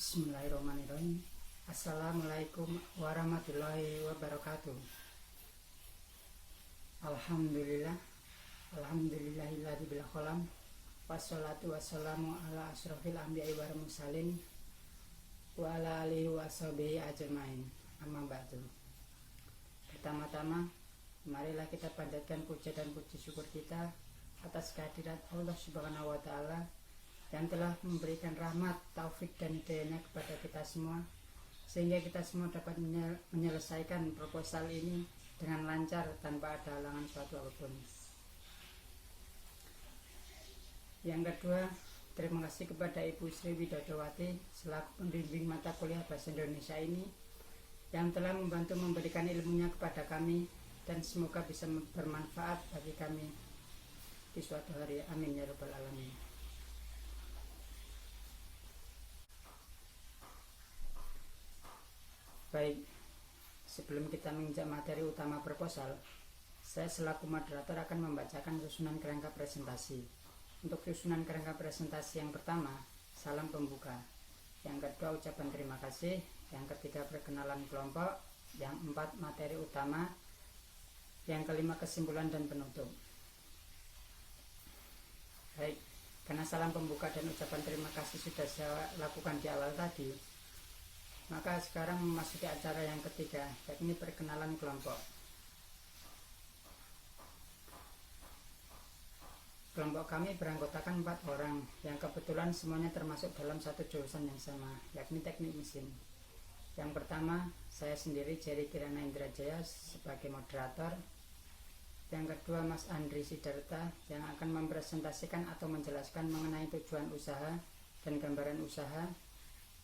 Bismillahirrahmanirrahim. Assalamualaikum warahmatullahi wabarakatuh. Alhamdulillah. Alhamdulillahilladzi bil qalam. Wassalatu wassalamu ala asyrofil anbiya'i wal mursalin wa ala alihi wa sahbihi ajmain. Amma ba'du. Pertama-tama, marilah kita panjatkan puja dan puji syukur kita atas kehadirat Allah Subhanahu wa taala yang telah memberikan rahmat, taufik dan hidayahnya kepada kita semua, sehingga kita semua dapat menyelesaikan proposal ini dengan lancar tanpa ada halangan suatu apapun. Yang kedua, terima kasih kepada Ibu Sri Widodowati selaku pembimbing mata kuliah Bahasa Indonesia ini yang telah membantu memberikan ilmunya kepada kami, dan semoga bisa bermanfaat bagi kami di suatu hari. Amin ya rabbal alamin. Baik, sebelum kita menginjak materi utama proposal, saya selaku moderator akan membacakan susunan kerangka presentasi. Untuk susunan kerangka presentasi yang pertama, salam pembuka. Yang kedua, ucapan terima kasih. Yang ketiga, perkenalan kelompok. Yang empat, materi utama. Yang kelima, kesimpulan dan penutup. Baik, karena salam pembuka dan ucapan terima kasih sudah saya lakukan di awal tadi, maka sekarang memasuki acara yang ketiga, yakni perkenalan kelompok. Kelompok kami beranggotakan 4 orang, yang kebetulan semuanya termasuk dalam satu jurusan yang sama, yakni teknik mesin. Yang pertama, saya sendiri, Jerry Kirana Indrajaya, sebagai moderator. Yang kedua, Mas Andri Sidarta, yang akan mempresentasikan atau menjelaskan mengenai tujuan usaha dan gambaran usaha.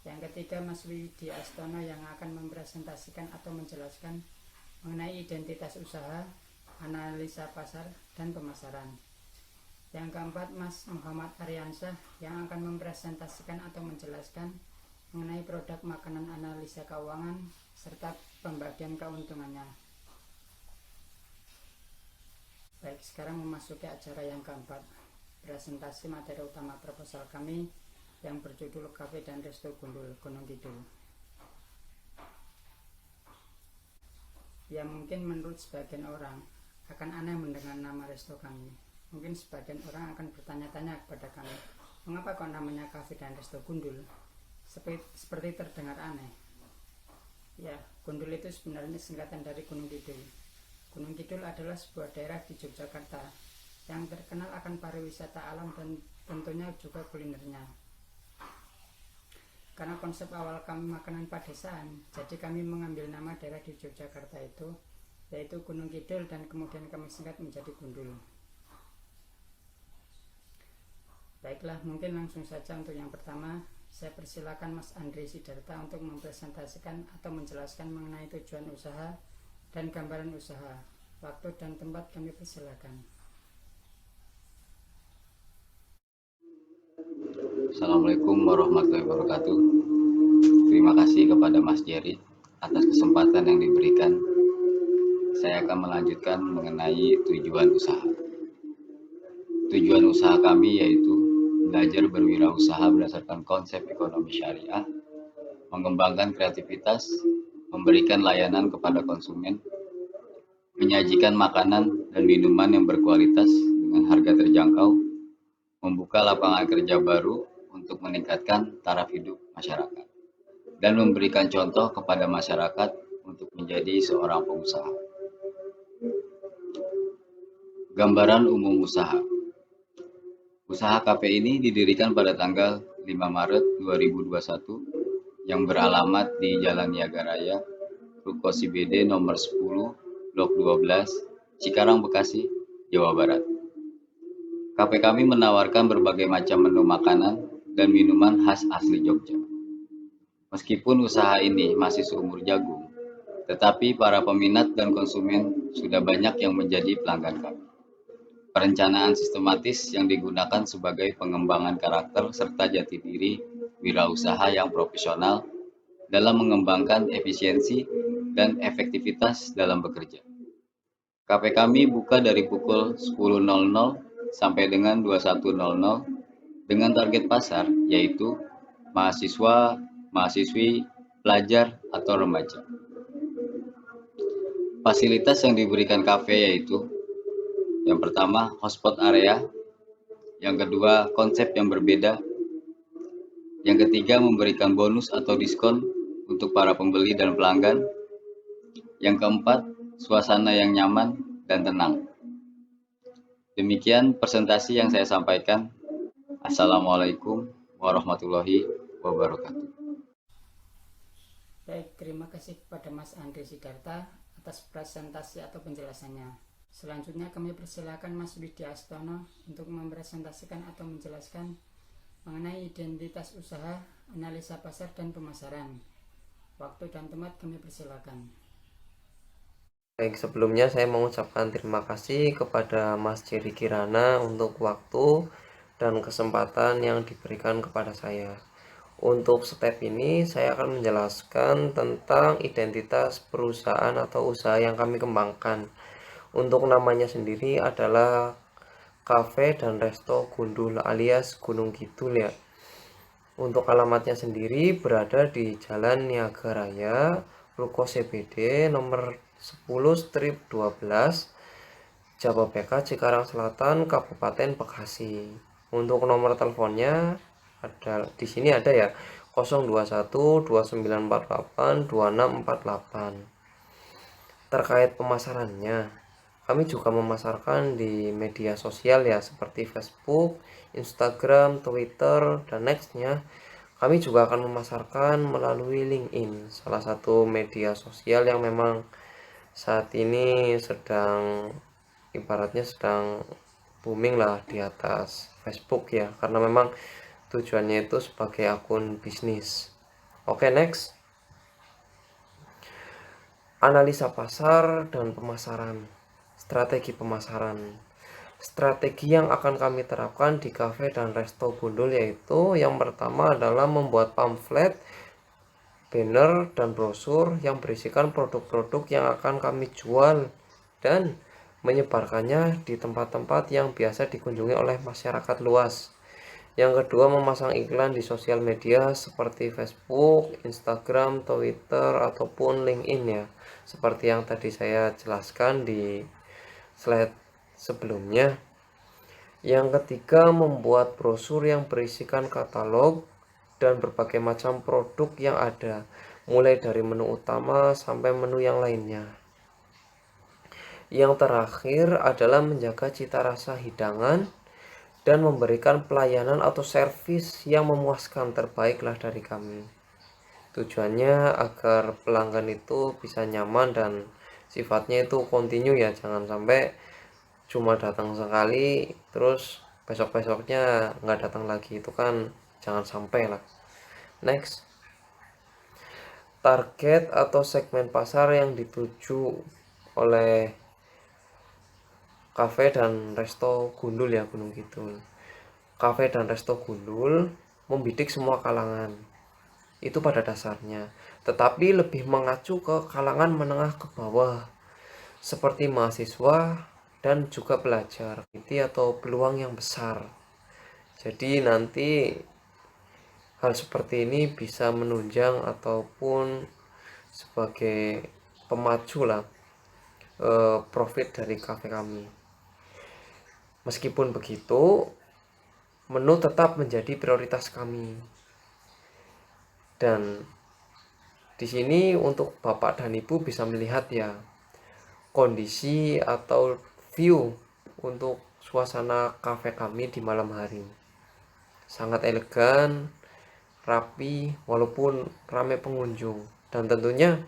Yang ketiga, Mas Widi Astono, yang akan mempresentasikan atau menjelaskan mengenai identitas usaha, analisa pasar, dan pemasaran. Yang keempat, Mas Muhammad Aryansyah, yang akan mempresentasikan atau menjelaskan mengenai produk makanan, analisa keuangan, serta pembagian keuntungannya. Baik, sekarang memasuki acara yang keempat, presentasi materi utama proposal kami yang berjudul Cafe dan Resto Gundul, Gunung Kidul. Ya, mungkin menurut sebagian orang akan aneh mendengar nama resto kami. Mungkin sebagian orang akan bertanya-tanya kepada kami, mengapa kok namanya Cafe dan Resto Gundul? Seperti terdengar aneh. Ya, Gundul itu sebenarnya singkatan dari Gunung Kidul. Gunung Kidul adalah sebuah daerah di Yogyakarta yang terkenal akan pariwisata alam dan tentunya juga kulinernya. Karena konsep awal kami makanan padesaan, jadi kami mengambil nama daerah di Yogyakarta itu, yaitu Gunung Kidul, dan kemudian kami singkat menjadi Gundul. Baiklah, mungkin langsung saja untuk yang pertama, saya persilakan Mas Andri Sidarta untuk mempresentasikan atau menjelaskan mengenai tujuan usaha dan gambaran usaha. Waktu dan tempat kami persilakan. Assalamualaikum warahmatullahi wabarakatuh. Terima kasih kepada Mas Jerry atas kesempatan yang diberikan. Saya akan melanjutkan mengenai tujuan usaha. Tujuan usaha kami yaitu belajar berwirausaha berdasarkan konsep ekonomi syariah, mengembangkan kreativitas, memberikan layanan kepada konsumen, menyajikan makanan dan minuman yang berkualitas dengan harga terjangkau, membuka lapangan kerja baru untuk meningkatkan taraf hidup masyarakat, dan memberikan contoh kepada masyarakat untuk menjadi seorang pengusaha. Gambaran umum usaha. Usaha kafe ini didirikan pada tanggal 5 Maret 2021 yang beralamat di Jalan Niaga Raya, Ruko CBD nomor 10, Blok 12, Cikarang, Bekasi, Jawa Barat. Kafe kami menawarkan berbagai macam menu makanan dan minuman khas asli Jogja. Meskipun usaha ini masih seumur jagung, tetapi para peminat dan konsumen sudah banyak yang menjadi pelanggan kami. Perencanaan sistematis yang digunakan sebagai pengembangan karakter serta jati diri wirausaha yang profesional dalam mengembangkan efisiensi dan efektivitas dalam bekerja. Kafe kami buka dari pukul 10.00 sampai dengan 21.00 dengan target pasar yaitu mahasiswa, mahasiswi, pelajar, atau remaja. Fasilitas yang diberikan kafe yaitu yang pertama hotspot area, yang kedua konsep yang berbeda, yang ketiga memberikan bonus atau diskon untuk para pembeli dan pelanggan, yang keempat suasana yang nyaman dan tenang. Demikian presentasi yang saya sampaikan. Assalamualaikum warahmatullahi wabarakatuh. Baik, terima kasih kepada Mas Andri Sidarta atas presentasi atau penjelasannya. Selanjutnya kami persilakan Mas Widya Astono untuk mempresentasikan atau menjelaskan mengenai identitas usaha, analisa pasar, dan pemasaran. Waktu dan tempat kami persilakan. Baik, sebelumnya saya mengucapkan terima kasih kepada Mas Jerry Kirana untuk waktu dan kesempatan yang diberikan kepada saya. Untuk step ini saya akan menjelaskan tentang identitas perusahaan atau usaha yang kami kembangkan. Untuk namanya sendiri adalah Cafe dan Resto Gundul alias Gunung Kidul ya. Untuk alamatnya sendiri berada di Jalan Niaga Raya, Ruko CBD nomor 10/12, Jababeka, Cikarang Selatan, Kabupaten Bekasi. Untuk nomor teleponnya ada di sini ada ya 021 2948 2648. Terkait pemasarannya, kami juga memasarkan di media sosial ya seperti Facebook, Instagram, Twitter, dan nextnya kami juga akan memasarkan melalui LinkedIn, salah satu media sosial yang memang saat ini ibaratnya sedang booming lah di atas Facebook ya, karena memang tujuannya itu sebagai akun bisnis. Oke, next. Analisa pasar dan pemasaran. Strategi pemasaran. Strategi yang akan kami terapkan di Cafe dan Resto Gundul yaitu yang pertama adalah membuat pamflet, banner, dan brosur yang berisikan produk-produk yang akan kami jual dan menyebarkannya di tempat-tempat yang biasa dikunjungi oleh masyarakat luas. Yang kedua, memasang iklan di sosial media seperti Facebook, Instagram, Twitter, ataupun LinkedIn ya. Seperti yang tadi saya jelaskan di slide sebelumnya. Yang ketiga, membuat brosur yang berisikan katalog dan berbagai macam produk yang ada, mulai dari menu utama sampai menu yang lainnya. Yang terakhir adalah menjaga cita rasa hidangan dan memberikan pelayanan atau servis yang memuaskan, terbaiklah dari kami. Tujuannya agar pelanggan itu bisa nyaman dan sifatnya itu kontinu ya, jangan sampai cuma datang sekali terus besok-besoknya nggak datang lagi, itu kan jangan sampai lah. Next, target atau segmen pasar yang dituju oleh Cafe dan Resto Gundul ya, Gunung Kidul. Cafe dan Resto Gundul membidik semua kalangan, itu pada dasarnya, tetapi lebih mengacu ke kalangan menengah ke bawah seperti mahasiswa dan juga pelajar atau peluang yang besar. Jadi nanti hal seperti ini bisa menunjang ataupun sebagai pemacu lah profit dari kafe kami. Meskipun begitu, menu tetap menjadi prioritas kami. Dan di sini untuk Bapak dan Ibu bisa melihat ya kondisi atau view untuk suasana kafe kami di malam hari. Sangat elegan, rapi, walaupun ramai pengunjung. Dan tentunya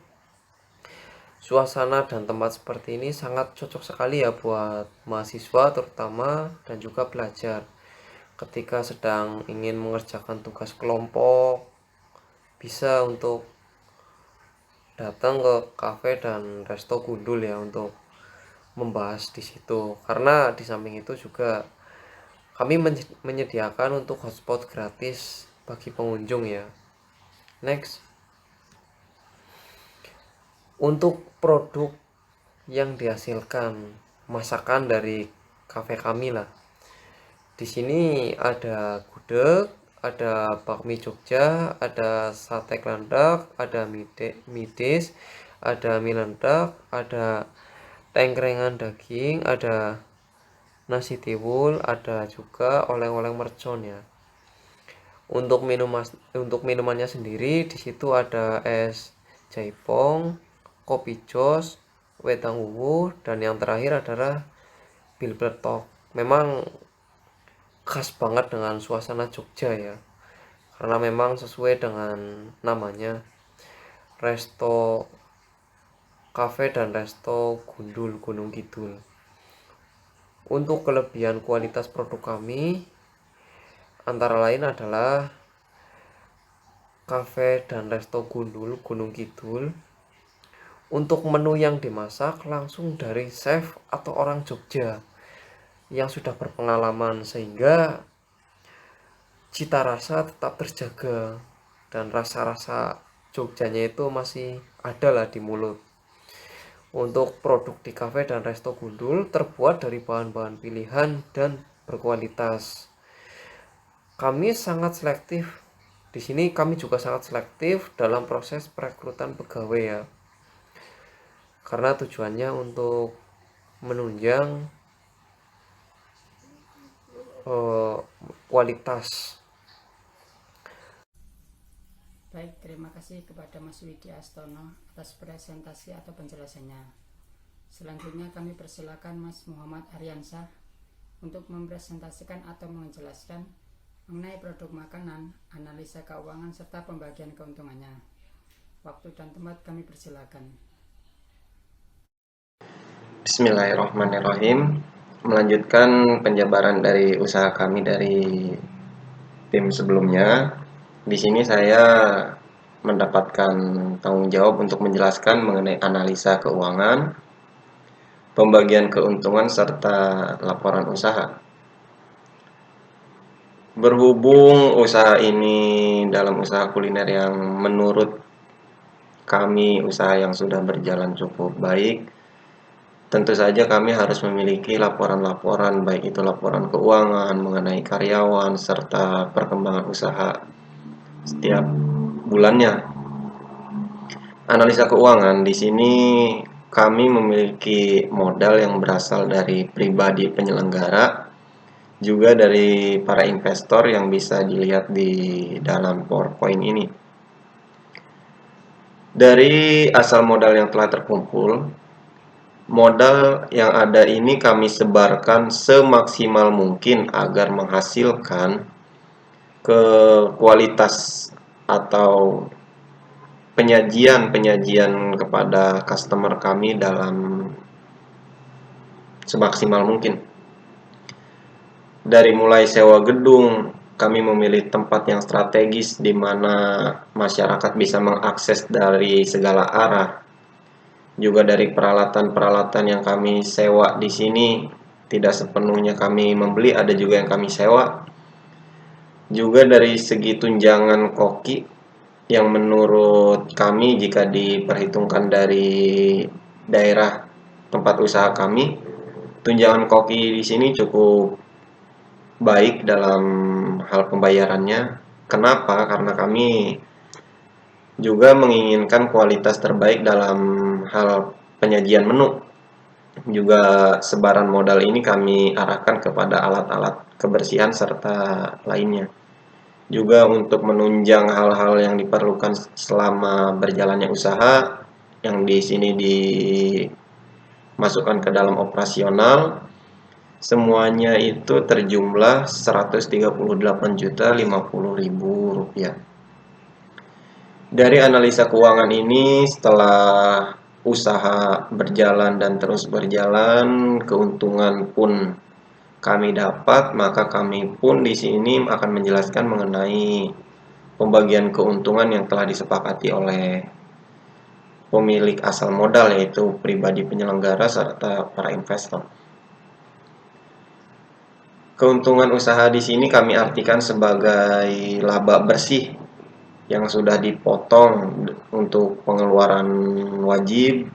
suasana dan tempat seperti ini sangat cocok sekali ya buat mahasiswa terutama dan juga pelajar. Ketika sedang ingin mengerjakan tugas kelompok, bisa untuk datang ke Cafe dan Resto Gundul ya untuk membahas di situ. Karena di samping itu juga kami menyediakan untuk hotspot gratis bagi pengunjung ya. Next, untuk produk yang dihasilkan masakan dari kafe kami lah. Di sini ada gudeg, ada bakmi Jogja, ada sate kelandak, ada midis, ada mie ledak, ada tengkrengan daging, ada nasi tiwul, ada juga oleh-oleh mercon ya. Untuk minumannya sendiri di situ ada es jaipong, kopi jos, wedang wuwu, dan yang terakhir adalah bil peletok. Memang khas banget dengan suasana Jogja ya. Karena memang sesuai dengan namanya, Resto Cafe dan Resto Gundul Gunung Kidul. Untuk kelebihan kualitas produk kami antara lain adalah Cafe dan Resto Gundul Gunung Kidul. Untuk menu yang dimasak langsung dari chef atau orang Jogja yang sudah berpengalaman, sehingga cita rasa tetap terjaga dan rasa-rasa Jogjanya itu masih ada lah di mulut. Untuk produk di Cafe dan Resto Gundul terbuat dari bahan-bahan pilihan dan berkualitas. Kami sangat selektif. Di sini kami juga sangat selektif dalam proses perekrutan pegawai ya. Karena tujuannya untuk menunjang kualitas. Baik, terima kasih kepada Mas Widi Astono atas presentasi atau penjelasannya. Selanjutnya kami persilakan Mas Muhammad Aryansah untuk mempresentasikan atau menjelaskan mengenai produk makanan, analisa keuangan, serta pembagian keuntungannya. Waktu dan tempat kami persilakan. Bismillahirrahmanirrahim. Melanjutkan penjabaran dari usaha kami dari tim sebelumnya. Di sini saya mendapatkan tanggung jawab untuk menjelaskan mengenai analisa keuangan, pembagian keuntungan, serta laporan usaha. Berhubung usaha ini dalam usaha kuliner yang menurut kami usaha yang sudah berjalan cukup baik, tentu saja kami harus memiliki laporan-laporan, baik itu laporan keuangan mengenai karyawan serta perkembangan usaha setiap bulannya. Analisa keuangan di sini kami memiliki modal yang berasal dari pribadi penyelenggara, juga dari para investor yang bisa dilihat di dalam PowerPoint ini. Dari asal modal yang telah terkumpul, modal yang ada ini kami sebarkan semaksimal mungkin agar menghasilkan ke kualitas atau penyajian kepada customer kami dalam semaksimal mungkin. Dari mulai sewa gedung, kami memilih tempat yang strategis di mana masyarakat bisa mengakses dari segala arah. Juga dari peralatan-peralatan yang kami sewa di sini, tidak sepenuhnya kami membeli, ada juga yang kami sewa. Juga dari segi tunjangan koki, yang menurut kami jika diperhitungkan dari daerah tempat usaha kami, tunjangan koki di sini cukup baik dalam hal pembayarannya. Kenapa? Karena kami juga menginginkan kualitas terbaik dalam hal penyajian menu. Juga sebaran modal ini kami arahkan kepada alat-alat kebersihan serta lainnya. Juga untuk menunjang hal-hal yang diperlukan selama berjalannya usaha, yang di sini dimasukkan ke dalam operasional, semuanya itu terjumlah Rp138.050.000. Dari analisa keuangan ini, setelah usaha berjalan dan terus berjalan, keuntungan pun kami dapat, maka kami pun di sini akan menjelaskan mengenai pembagian keuntungan yang telah disepakati oleh pemilik asal modal, yaitu pribadi penyelenggara serta para investor. Keuntungan usaha di sini kami artikan sebagai laba bersih yang sudah dipotong untuk pengeluaran wajib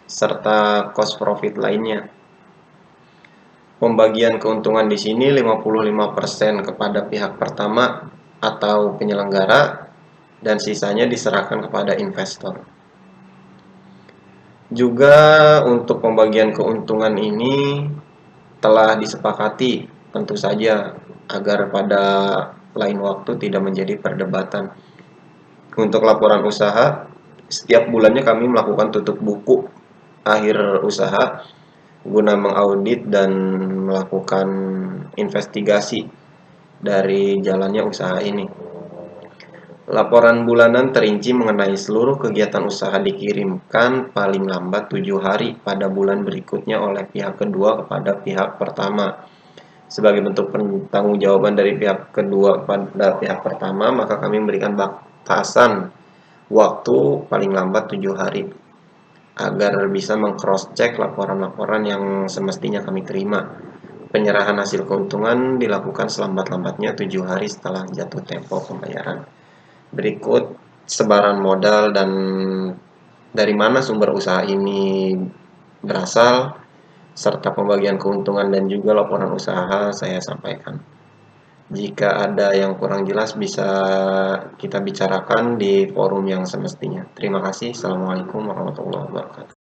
serta cost profit lainnya. Pembagian keuntungan di sini 55% kepada pihak pertama atau penyelenggara, dan sisanya diserahkan kepada investor. Juga untuk pembagian keuntungan ini telah disepakati, tentu saja agar pada lain waktu tidak menjadi perdebatan. Untuk laporan usaha, setiap bulannya kami melakukan tutup buku akhir usaha guna mengaudit dan melakukan investigasi dari jalannya usaha ini. Laporan bulanan terinci mengenai seluruh kegiatan usaha dikirimkan paling lambat 7 hari pada bulan berikutnya oleh pihak kedua kepada pihak pertama. Sebagai bentuk pertanggungjawaban dari pihak kedua pada pihak pertama, maka kami memberikan batasan waktu paling lambat 7 hari agar bisa meng-cross-check laporan-laporan yang semestinya kami terima. Penyerahan hasil keuntungan dilakukan selambat-lambatnya 7 hari setelah jatuh tempo pembayaran. Berikut sebaran modal dan dari mana sumber usaha ini berasal, serta pembagian keuntungan dan juga laporan usaha saya sampaikan. Jika ada yang kurang jelas bisa kita bicarakan di forum yang semestinya. Terima kasih. Assalamualaikum warahmatullahi wabarakatuh.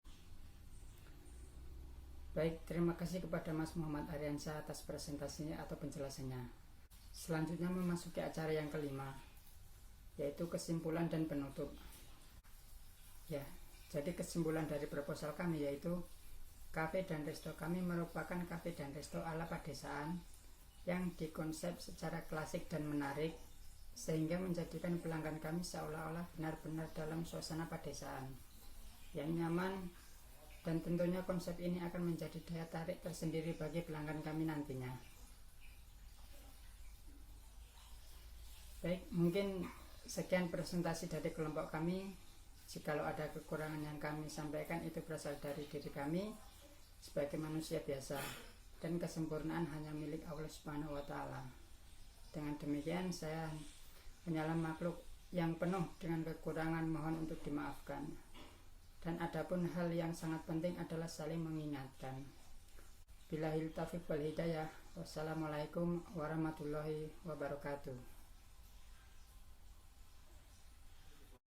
Baik, terima kasih kepada Mas Muhammad Aryansyah atas presentasinya atau penjelasannya. Selanjutnya memasuki acara yang kelima, yaitu kesimpulan dan penutup. Ya, jadi kesimpulan dari proposal kami yaitu kafe dan resto kami merupakan kafe dan resto ala pedesaan yang dikonsep secara klasik dan menarik sehingga menjadikan pelanggan kami seolah-olah benar-benar dalam suasana pedesaan yang nyaman, dan tentunya konsep ini akan menjadi daya tarik tersendiri bagi pelanggan kami nantinya. Baik, mungkin sekian presentasi dari kelompok kami. Jikalau ada kekurangan yang kami sampaikan itu berasal dari diri kami sebagai manusia biasa, dan kesempurnaan hanya milik Allah Subhanahu wa Ta'ala. Dengan demikian saya hanyalah makhluk yang penuh dengan kekurangan, mohon untuk dimaafkan. Dan adapun hal yang sangat penting adalah saling mengingatkan. Billahil taufiq wal hidayah. Wassalamualaikum warahmatullahi wabarakatuh.